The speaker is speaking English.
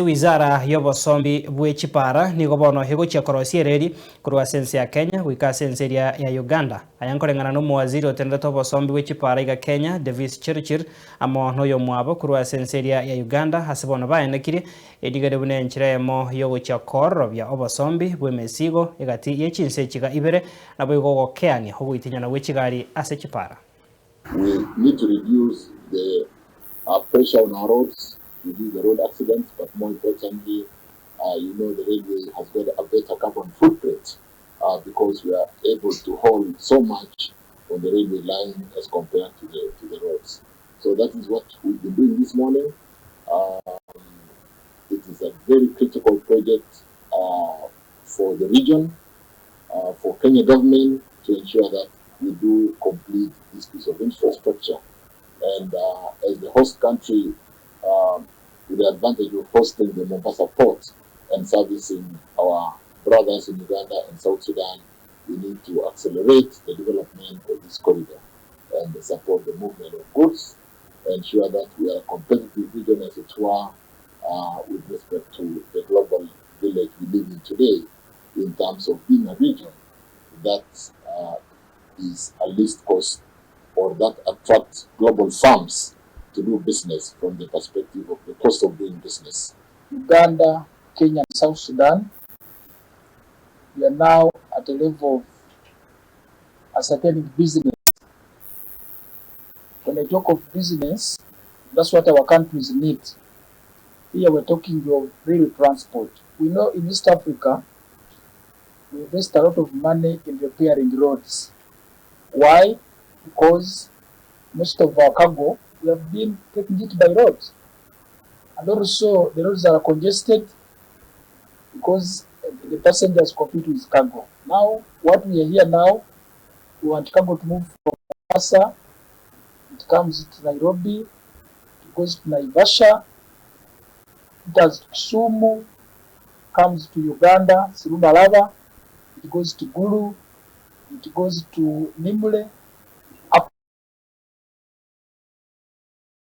Wizara y'Obosombi bw'ERERI nigo bono higochia korosiereri kurwa sense ya Kenya gwika sense ya Uganda ayankorengana n'umuwaziri otendete Obosombi bw'ERERI iga Kenya Davis Chirchir amo noyo mwabo kurwa sense ya Uganda hasibono baenekire edigade bune enchiremo yogochia koro bya Obosombi bw'emesigo igati yechinse chiga ibere nabo igogokeani hogwitinyana bw'echigari ase chipara. We need to reduce the pressure on our roads, reduce the road accidents, but more importantly, the railway has got a better carbon footprint because we are able to hold so much on the railway line as compared to the roads. So that is what we've been doing this morning. It is a very critical project for the region, for Kenya government to ensure that we do complete this piece of infrastructure. And as the host country, with the advantage of hosting the Mombasa port and servicing our brothers in Uganda and South Sudan, we need to accelerate the development of this corridor and support the movement of goods, ensure that we are a competitive region as it were with respect to the global village we live in today, in terms of being a region that is a least cost or that attracts global firms to do business from the perspective of the cost of doing business. Uganda, Kenya, and South Sudan, we are now at a level of ascertaining business. When I talk of business, that's what our countries need. Here we're talking of rail transport. We know in East Africa, we invest a lot of money in repairing roads. Why? Because most of our cargo, we have been taking it by roads. And also, the roads are congested because the passengers compete with cargo. Now, what we are here now, we want cargo to move from Mombasa, it comes to Nairobi, it goes to Naivasha, it does to Kisumu, comes to Uganda, through Malaba, it goes to Gulu, it goes to Nimule,